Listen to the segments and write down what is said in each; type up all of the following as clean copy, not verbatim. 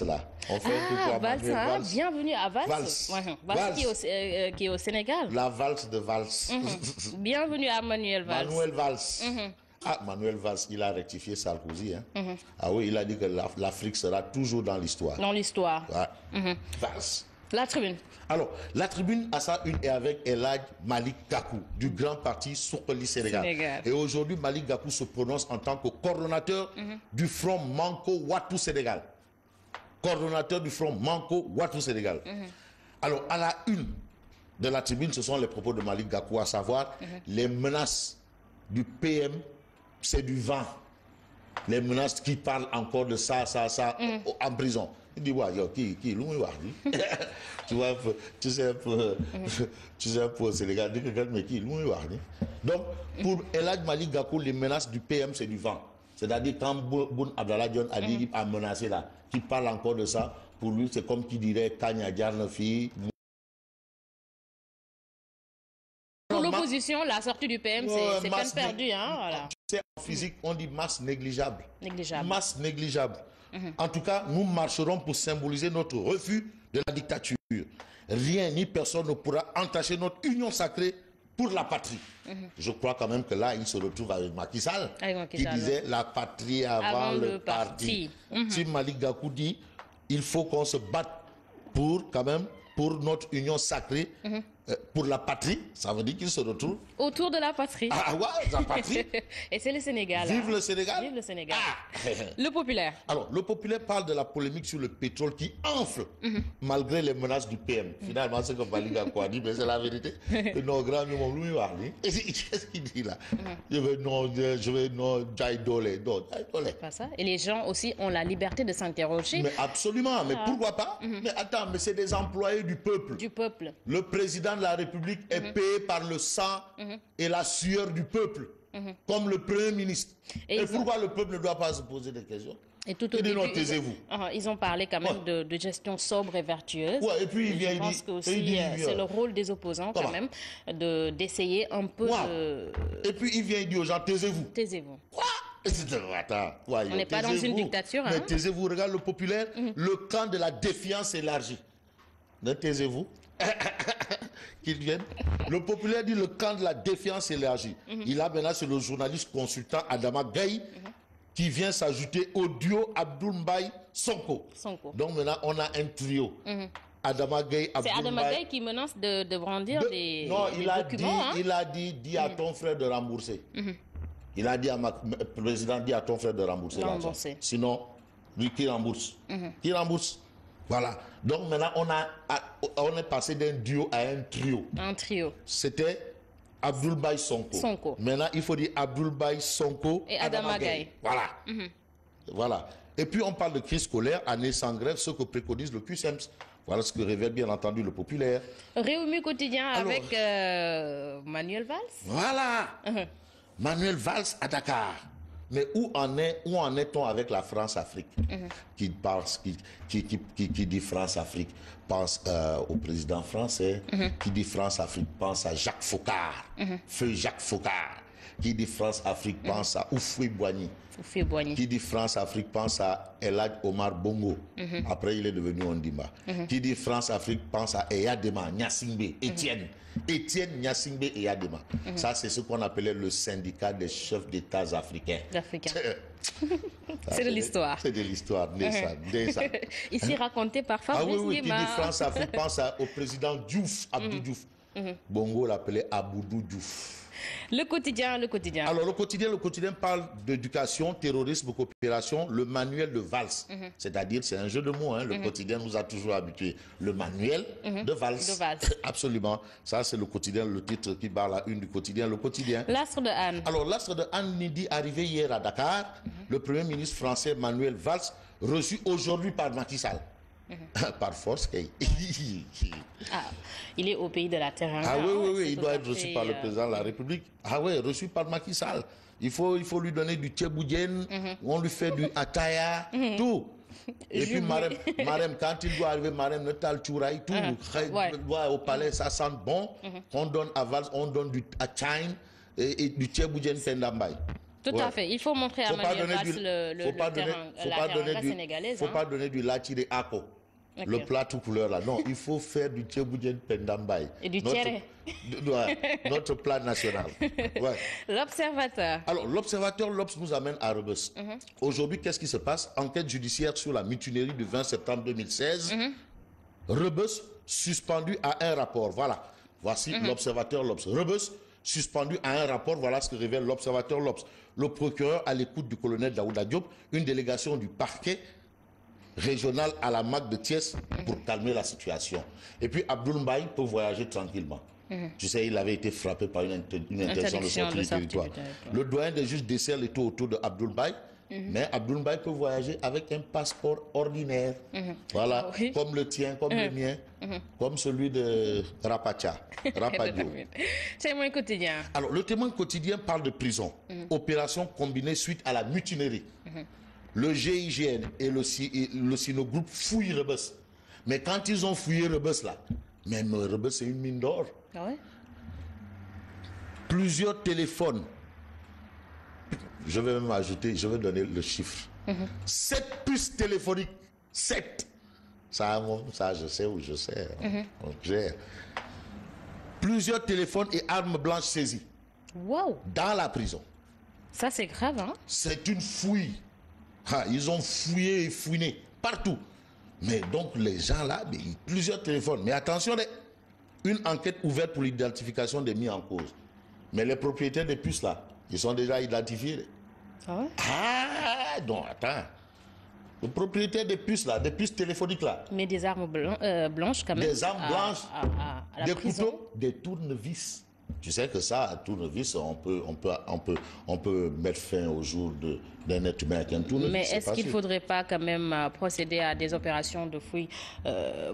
là. On fait un coucou à Manuel Valls. Bienvenue à Valls. Valls. Qui est au Sénégal. La valse de Valls. Bienvenue à Manuel Valls. Manuel Valls. Ah, Manuel Valls, il a rectifié Sarkozy. Hein. Ah oui, il a dit que l'Afrique sera toujours dans l'histoire. Dans l'histoire. Ouais. Valls. La tribune. Alors, la tribune a sa une et avec El Hadj Malick Gakou, du grand parti Suxali Sénégal. Et aujourd'hui, Malick Gakou se prononce en tant que coordonnateur du Front Manko Wattu Sénégal. Coordonnateur du Front Manko Wattu Sénégal. Alors, à la une de la tribune, ce sont les propos de Malick Gakou, à savoir les menaces du PM, c'est du vent. Les menaces qui parlent encore de ça, en prison. Il dit, ouais, qui, tu vois, tu sais un peu au Sénégal, mais qui, donc, pour El Hadj Malick Gakou, les menaces du PM, c'est du vent. C'est-à-dire, quand Boun Abdallah Dionne a menacé là, qui parle encore de ça, pour lui, c'est comme qui dirait Kanya Djarnafi. Pour l'opposition, la sortie du PM, c'est peine perdue. Hein, voilà. Tu sais, en physique, on dit masse négligeable. Négligeable. Masse négligeable. En tout cas, nous marcherons pour symboliser notre refus de la dictature. Rien ni personne ne pourra entacher notre union sacrée pour la patrie. Je crois quand même que là, il se retrouve avec Macky Sall, qui disait la patrie avant le parti. Si Malick Gakou dit, il faut qu'on se batte pour quand même pour notre union sacrée, pour la patrie, ça veut dire qu'il se retrouve autour de la patrie. Ah ouais, la patrie. Et c'est le Sénégal. Vive le Sénégal. Vive le Sénégal. Le populaire. Alors, le populaire parle de la polémique sur le pétrole qui enfle malgré les menaces du PM. Finalement, c'est comme Malick Gakou a dit, mais c'est la vérité. Que nos grands qu'est-ce qu'il dit là? Je vais non, Pas ça. Et les gens aussi ont la liberté de s'interroger. Mais absolument, mais pourquoi pas? Mais attends, mais c'est des employés du peuple. Du peuple. Le président de la République est payé par le sang et la sueur du peuple, comme le Premier ministre. Et pourquoi le peuple ne doit pas se poser des questions? Et tout au début, ils ont parlé quand même de gestion sobre et vertueuse. Ouais, et puis il vient, je pense que c'est le rôle des opposants quand même d'essayer un peu de... Et puis il vient, il dit aux gens, taisez-vous. Taisez-vous. Quoi? Attends, on n'est pas dans une dictature. Mais taisez-vous, regarde le populaire, le camp de la défiance élargie. Ne taisez-vous. Qu'ils viennent. Le populaire dit le camp de la défiance élargie. Il a maintenant, c'est le journaliste consultant Adama Gaye qui vient s'ajouter au duo Abdoul Mbaye Sonko. Donc maintenant, on a un trio. Adama Gaye, Abdoul Mbaye. C'est Adama Gaye qui menace de brandir des documents. Il a dit, dis à ton frère de rembourser. Il a dit à le président, dis à ton frère de rembourser l'argent. Sinon, lui qui rembourse. Qui rembourse. Voilà. Donc maintenant, on est passé d'un duo à un trio. Un trio. C'était Abdoul Mbaye Sonko. Maintenant, il faut dire Abdoul Mbaye Sonko et Adama Gaye. Voilà. Voilà. Et puis, on parle de crise scolaire, année sans grève, ce que préconise le QSEMS. Voilà ce que révèle bien entendu le populaire. Rewmi Quotidien avec Manuel Valls. Voilà. Manuel Valls à Dakar. Mais où en est-on avec la France-Afrique qui dit France-Afrique pense au président français, qui dit France-Afrique pense à Jacques Faucard, feu Jacques Faucard, qui dit France-Afrique pense à Houphouët-Boigny, qui dit France-Afrique pense à El Hadj Omar Bongo, après il est devenu Ondimba, qui dit France-Afrique pense à Eyadema, Gnassingbé, Étienne Gnassingbé Eyadema. Ça, c'est ce qu'on appelait le syndicat des chefs d'État africains. C'est de l'histoire. C'est de l'histoire. Ici raconté par Fabrice Nguema. Ah oui, qui dit France-Afrique pense au président Diouf, Abdou Diouf. Bongo l'appelait Aboudou Diouf. Le quotidien. Alors le quotidien parle d'éducation, terrorisme, coopération, le manuel de Valls. C'est-à-dire, c'est un jeu de mots, hein. Le quotidien nous a toujours habitués. Le manuel de Valls. Absolument. Ça, c'est le quotidien, le titre qui barre la une du quotidien. Le quotidien. L'astre de Anne. Alors, l'astre de Anne Nidi, arrivé hier à Dakar, le Premier ministre français Manuel Valls, reçu aujourd'hui par Macky Sall. Par force. Il est au pays de la terre. Ah oui, il doit être reçu par le président de la République. Ah oui, reçu par Macky Sall. Il faut lui donner du tchéboudienne, on lui fait du ataya, tout. Et puis Marème, quand il doit arriver, Marème ne tal chouraï, tout. Au palais, ça sent bon. On donne à Valls, on donne du atchaïn et du tchéboudienne pendambay. Tout à fait. Il faut montrer à Manuel Valls le terrain, la teranga sénégalaise. Il ne faut pas donner du lachiri ako. Okay. Le plat tout couleur là. Non, il faut faire du tchéboudienne pendambay. Et du tchéré. Notre plat national. Ouais. L'Observateur. Alors, l'Observateur, l'Obs nous amène à Rebus. Aujourd'hui, qu'est-ce qui se passe? Enquête judiciaire sur la mutinerie du 20 septembre 2016. Rebus suspendu à un rapport. Voilà. Voici l'Observateur, l'Obs. Rebus suspendu à un rapport. Voilà ce que révèle l'Observateur, l'Obs. Le procureur, à l'écoute du colonel Daouda Diop, une délégation du parquet régional à la MAC de Thiès pour calmer la situation. Et puis Abdoul Mbaye peut voyager tranquillement. Tu sais, il avait été frappé par une intention de sortie du territoire. Le doyen des juges dessert les tours autour de Abdoul Mbaye, mais Abdoul Mbaye peut voyager avec un passeport ordinaire. Voilà, comme le tien, comme le mien, comme celui de Rapadio. Témoin quotidien. Alors, le témoin quotidien parle de prison. Opération combinée suite à la mutinerie. Le GIGN et le Sinogroupe fouillent Rebus. Mais quand ils ont fouillé Rebus là, même Rebus c'est une mine d'or. Ah ouais? Plusieurs téléphones. Je vais même ajouter, je vais donner le chiffre. 7 puces téléphoniques. 7. Ça je sais où je sais. On gère. Plusieurs téléphones et armes blanches saisies. Wow. Dans la prison. Ça c'est grave, hein? C'est une fouille. Ah, ils ont fouillé et fouiné partout. Mais donc les gens là, plusieurs téléphones. Mais attention, une enquête ouverte pour l'identification des mis en cause. Mais les propriétaires des puces là, ils sont déjà identifiés. Ah ouais? Ah, donc attends. Le propriétaire des puces là, des puces téléphoniques là. Mais des armes blanches quand même. Des armes blanches, à des prison. couteaux, des tournevis. Tu sais que ça, à tournevis, on peut mettre fin au jour d'un être humain avec un tournevis. Mais est-ce qu'il ne faudrait pas quand même procéder à des opérations de fouilles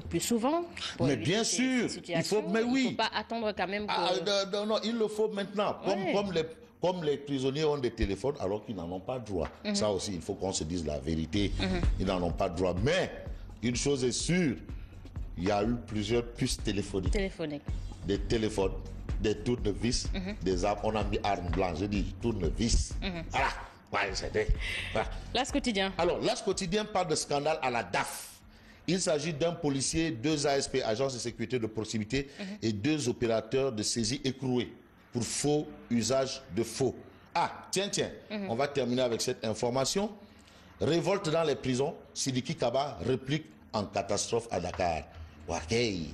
plus souvent? Mais bien sûr, il faut, mais oui. Il ne faut pas attendre quand même que... non, il le faut maintenant. Comme les prisonniers ont des téléphones alors qu'ils n'en ont pas droit. Ça aussi, il faut qu'on se dise la vérité. Ils n'en ont pas droit. Mais une chose est sûre, il y a eu plusieurs puces téléphoniques. Des téléphones, des tournevis, des armes. On a mis armes blanches. Je dis tournevis. Voilà. Ouais, c'était. Voilà. L'As quotidien. Alors, l'As quotidien parle de scandale à la DAF. Il s'agit d'un policier, 2 ASP, agences de sécurité de proximité, et 2 opérateurs de saisie écroués pour faux usage de faux. Ah, tiens, on va terminer avec cette information. Révolte dans les prisons, Sidiki Kaba réplique en catastrophe à Dakar. Wakei.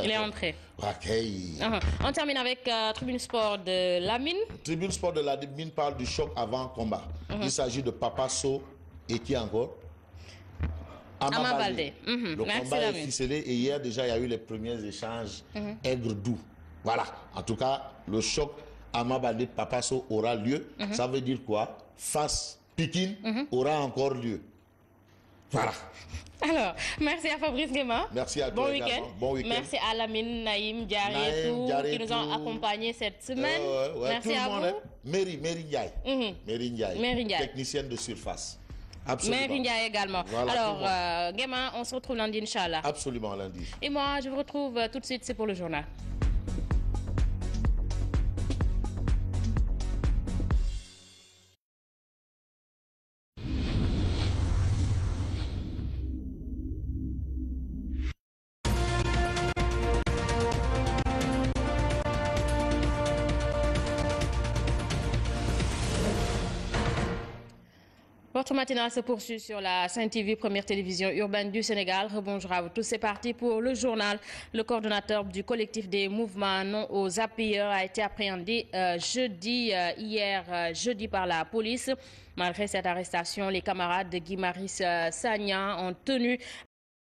Il est entré. Wakei. On termine avec Tribune Sport de Lamine. Tribune Sport de Lamine parle du choc avant combat. Il s'agit de Papa Sow et qui encore? Ama Baldé. Le combat est ficelé et hier déjà il y a eu les premiers échanges aigre-doux. Voilà. En tout cas, le choc Ama Baldé Papa Sow aura lieu. Ça veut dire quoi? Face Pikin aura encore lieu. Voilà. Alors, merci à Fabrice Guéma. Merci à toi également. Bon week-end. Merci à Lamine, Naïm, Diarry qui nous ont accompagnés cette semaine. Merci à vous. Mary Ndiaye. Technicienne de surface. Absolument. Mary Ndiaye également. Voilà, alors, Guéma, on se retrouve lundi, Inch'Allah. Absolument, lundi. Et moi, je vous retrouve tout de suite, c'est pour le journal. Votre matinale se poursuit sur la Sen TV, première télévision urbaine du Sénégal. Bonjour à vous tous, c'est parti pour le journal. Le coordonnateur du collectif des mouvements non aux appuyeurs a été appréhendé hier jeudi par la police. Malgré cette arrestation, les camarades de Guy Marius Sagna ont tenu